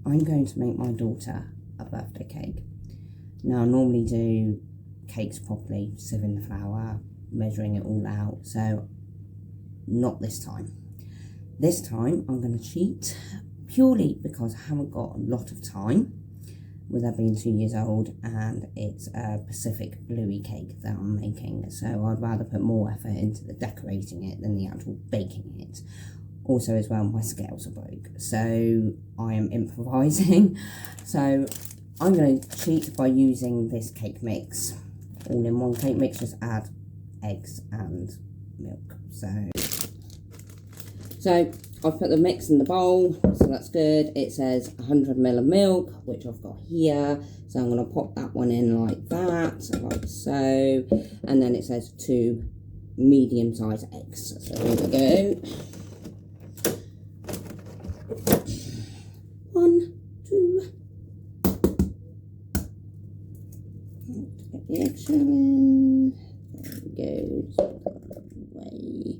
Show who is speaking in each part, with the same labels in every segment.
Speaker 1: I'm going to make my daughter a birthday cake. Now, I normally do cakes properly, sieving the flour, measuring it all out, so not this time. This time I'm going to cheat purely because I haven't got a lot of time with her being 2 years old, and it's a Pacific Bluey Cake that I'm making, so I'd rather put more effort into the decorating it than the actual baking it. Also as well, my scales are broke, so I am improvising. So I'm going to cheat by using this cake mix, all in one cake mix, just add eggs and milk. So I've put the mix in the bowl, so that's good. It says 100 ml of milk, which I've got here. So I'm going to pop that one in like that, like so. And then it says 2 medium-sized eggs. So here we go. 1, 2. Get the eggshell in. There we go. Just put that away.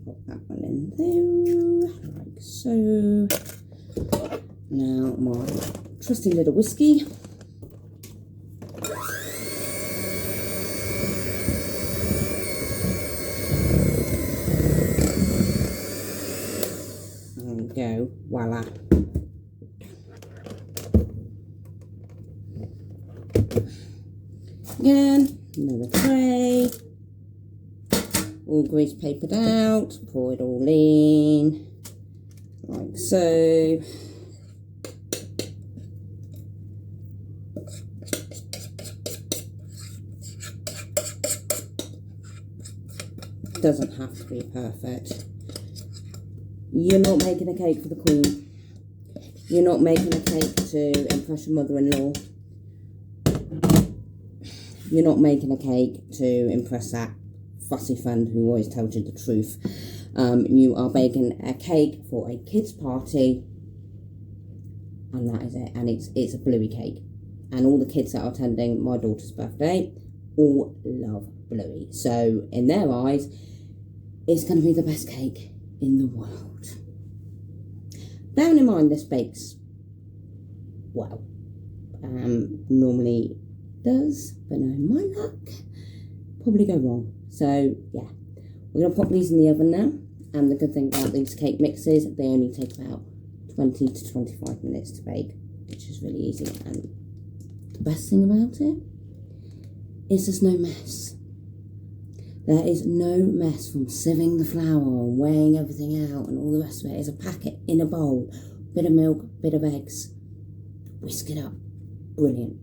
Speaker 1: Pop that one in there, like so. Now my trusty little whiskey. There we go, voila. Again, another tray. All grease papered out, pour it all in, like so. Doesn't have to be perfect. You're not making a cake for the Queen. You're not making a cake to impress your mother-in-law. You're not making a cake to impress that fussy friend who always tells you the truth. You are baking a cake for a kid's party, and that is it. And it's a Bluey cake, and all the kids that are attending my daughter's birthday all love Bluey, so in their eyes it's going to be the best cake in the world. Bearing in mind this bakes well, normally does, but no, my luck, probably go wrong. So yeah, we're going to pop these in the oven now, and the good thing about these cake mixes, they only take about 20 to 25 minutes to bake, which is really easy. And the best thing about it is there's no mess. There is no mess from sieving the flour and weighing everything out and all the rest of it. It's a packet in a bowl, bit of milk, bit of eggs, whisk it up. Brilliant.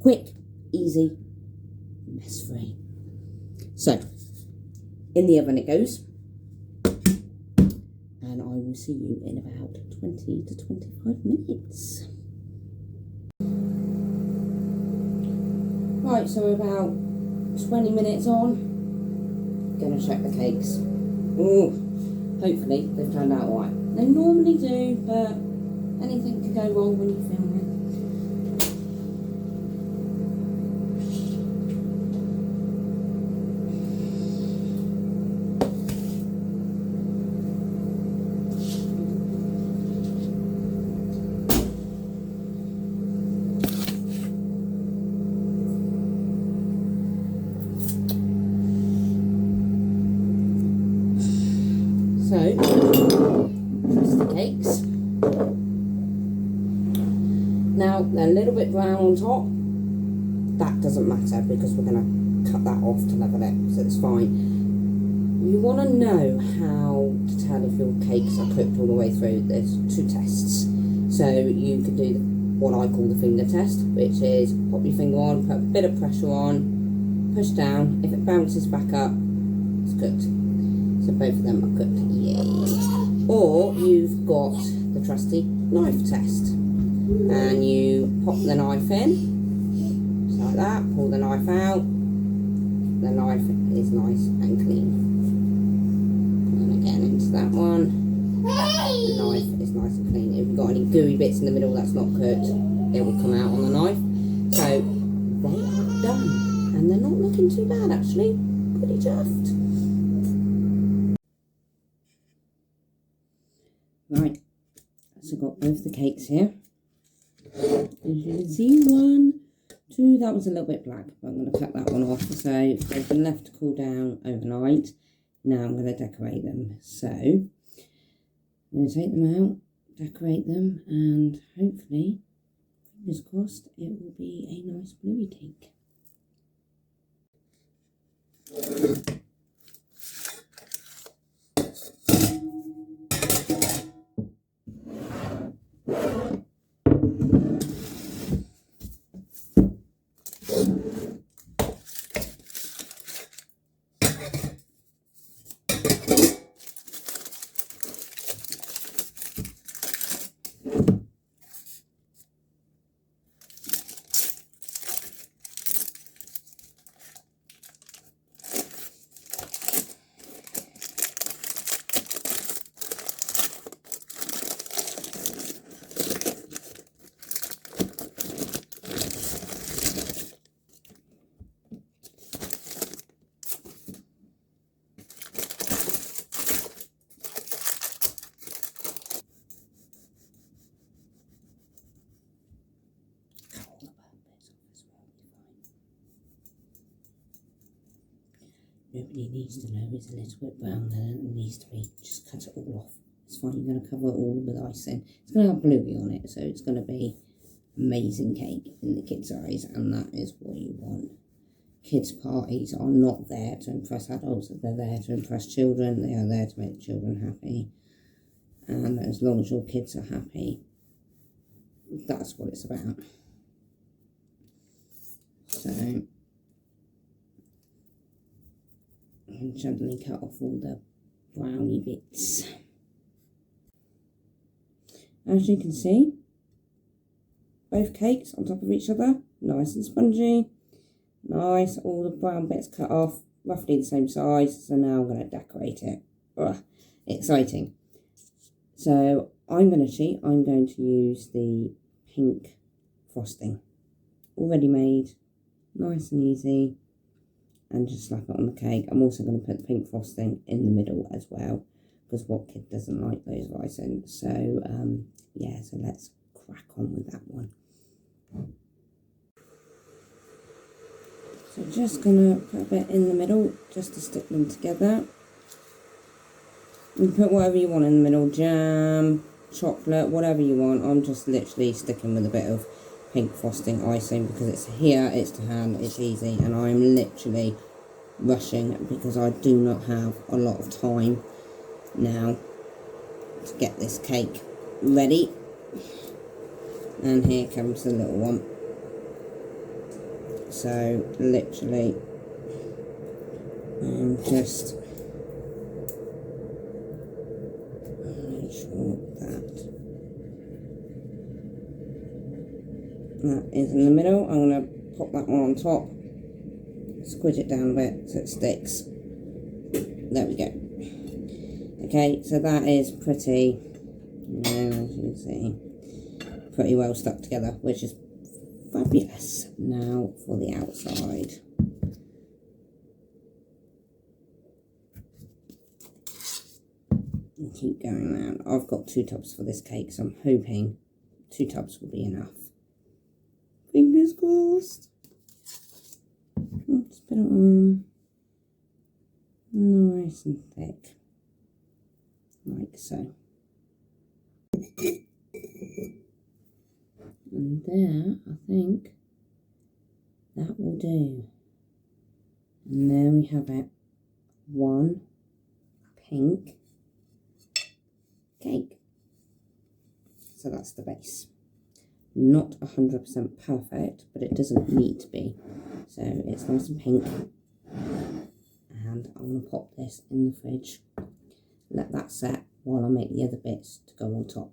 Speaker 1: Quick, easy, mess free. So, in the oven it goes, and I will see you in about 20 to 25 minutes. Right, so we're about 20 minutes on. Gonna check the cakes. Ooh, hopefully they've turned out alright. They normally do, but anything can go wrong when you film it. So, press the cakes. Now, they're a little bit brown on top. That doesn't matter because we're going to cut that off to level it, so it's fine. You want to know how to tell if your cakes are cooked all the way through. There's 2 tests. So, you can do what I call the finger test, which is pop your finger on, put a bit of pressure on, push down. If it bounces back up, it's cooked. So both of them are cooked, yay. Or you've got the trusty knife test, and you pop the knife in, just like that, pull the knife out, the knife is nice and clean. And again into that one, the knife is nice and clean. If you've got any gooey bits in the middle that's not cooked, it will come out on the knife. So they are done, and they're not looking too bad actually, pretty chuffed. Right, so I've got both the cakes here. As you can see, 1, 2, that was a little bit black, but I'm going to cut that one off. So they've been left to cool down overnight. Now I'm going to decorate them. So I'm going to take them out, decorate them, and hopefully, fingers crossed, it will be a nice bluey cake. Nobody needs to know it's a little bit brown there. It needs to be. Just cut it all off. It's fine. You're going to cover it all with icing. It's going to have bluey on it, so it's going to be amazing cake in the kids' eyes, and that is what you want. Kids' parties are not there to impress adults. They're there to impress children. They are there to make children happy. And as long as your kids are happy, that's what it's about. So and gently cut off all the brownie bits. As you can see, both cakes on top of each other, nice and spongy, nice, all the brown bits cut off, roughly the same size. So now I'm going to decorate it. Ugh, exciting. So I'm going to cheat. I'm going to use the pink frosting, already made, nice and easy. And just slap it on the cake. I'm also going to put the pink frosting in the middle as well, because what kid doesn't like those icing? So yeah, so let's crack on with that one. So just going to put a bit in the middle just to stick them together. You can put whatever you want in the middle, jam, chocolate, whatever you want. I'm just literally sticking with a bit of pink frosting icing because it's here, it's to hand, it's easy, and I'm literally rushing because I do not have a lot of time now to get this cake ready. And here comes the little one. So literally I'm just make sure that is in the middle. I'm going to pop that one on top, squidge it down a bit so it sticks. There we go. Okay, so that is pretty, as you can see, pretty well stuck together, which is fabulous. Now for the outside. And keep going around. I've got 2 tubs for this cake, so I'm hoping 2 tubs will be enough. Fingers crossed. Just put it on nice and thick, like so. And there, I think that will do. And there we have it. One pink cake. So that's the base. Not 100% perfect, but it doesn't need to be. So it's nice and pink. And I'm going to pop this in the fridge. Let that set while I make the other bits to go on top.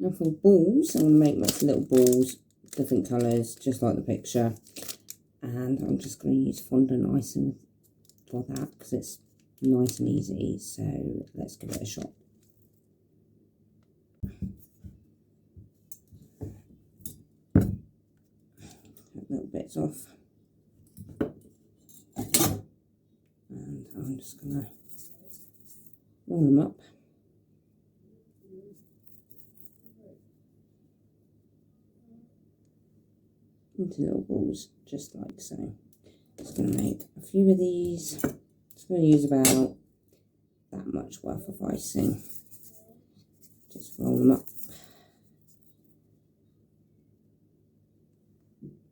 Speaker 1: Now for balls, I'm going to make lots of little balls, different colours, just like the picture. And I'm just going to use fondant icing for that because it's nice and easy. So let's give it a shot. Cut little bits off. And I'm just going to roll them up. Into little balls, just like so. Just going to make a few of these. Just going to use about that much worth of icing. Just roll them up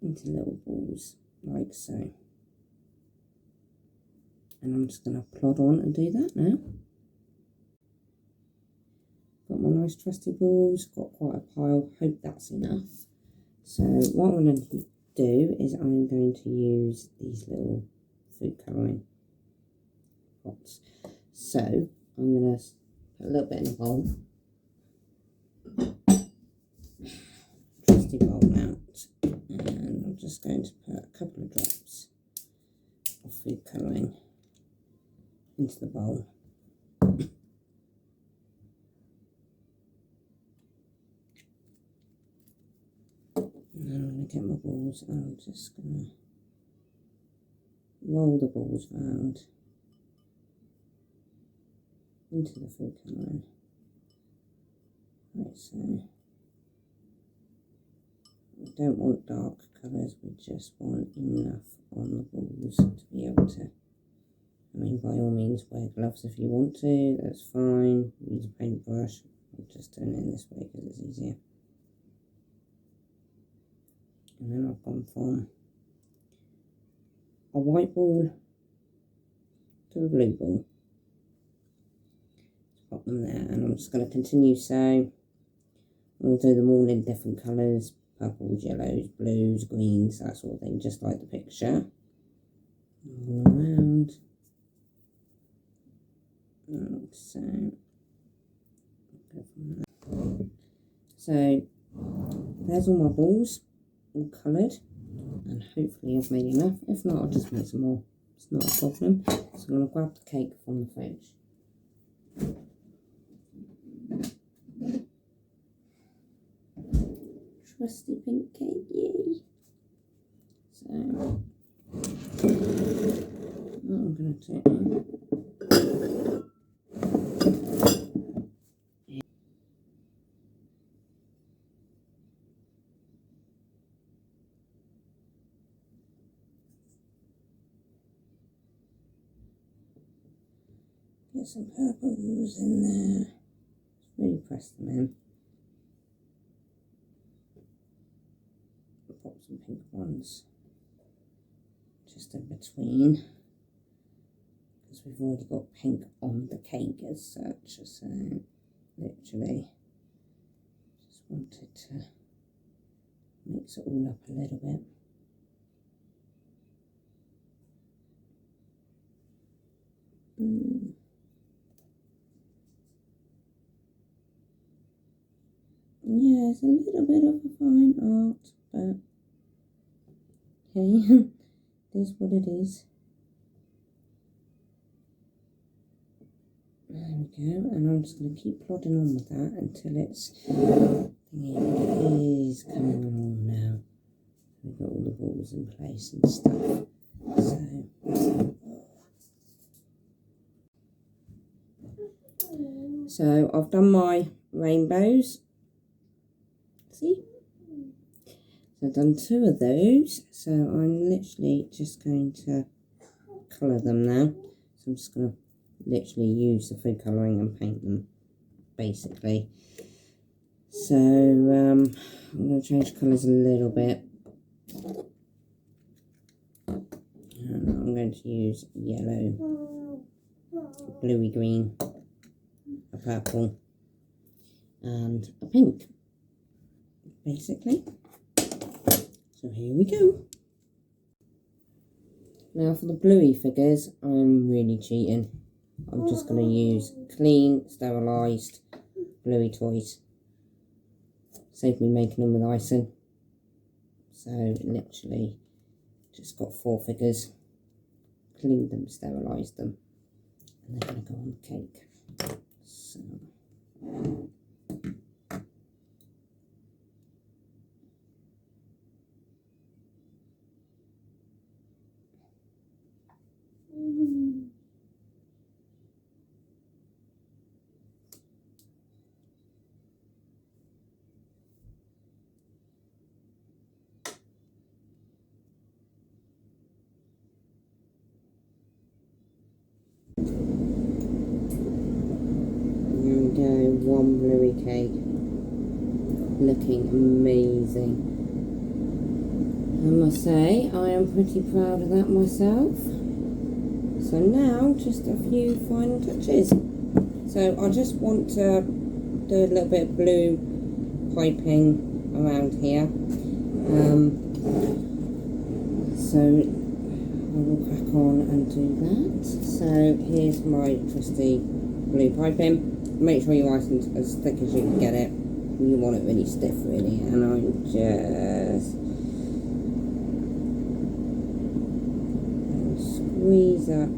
Speaker 1: into little balls, like so. And I'm just going to plod on and do that now. Got my nice trusty balls, got quite a pile, hope that's enough. So what I'm going to do is I'm going to use these little food colouring pots. So I'm going to put a little bit in a bowl. Trusty bowl out, and I'm just going to put a couple of drops of food colouring into the bowl. And I'm going to get my balls, and I'm just going to roll the balls round into the food colouring, like so. We don't want dark colours, we just want enough on the balls to be able to, I mean, by all means wear gloves if you want to, that's fine. Use a paintbrush. I'm just doing it this way because it's easier. And then I've gone from a white ball to a blue ball. Just pop them there, and I'm just going to continue so. I'm going to do them all in different colours. Purples, yellows, blues, greens, that sort of thing, just like the picture. All around. So there's all my balls, all coloured, and hopefully I've made enough. If not, I'll just make some more. It's not a problem. So I'm going to grab the cake from the fridge. Trusty pink cake, yay! So, what I'm going to do, get some purples in there, just really press them in. Pop some pink ones just in between, because we've already got pink on the cake as such, so literally just wanted to mix it all up a little bit. Yeah, it's a little bit of a fine art, but hey, it is what it is. There we go, and I'm just going to keep plodding on with that until it's, yeah, it is coming along now. We've got all the balls in place and stuff. So I've done my rainbows. See? So I've done 2 of those. So I'm literally just going to colour them now. So I'm just going to literally use the food colouring and paint them, basically. So I'm going to change colours a little bit. And I'm going to use yellow, bluey green, a purple, and a pink, basically. So here we go. Now for the bluey figures, I'm really cheating. I'm just going to use clean, sterilised bluey toys. Save me making them with icing. So literally just got 4 figures, cleaned them, sterilised them, and they're going to go on the cake. So go, one Bluey Cake. Looking amazing. I must say, I am pretty proud of that myself. So now, just a few final touches. So I just want to do a little bit of blue piping around here. So I will crack on and do that. So here's my trusty blue piping. Make sure your ice as thick as you can get it. You want it really stiff, really, and I'm just squeeze up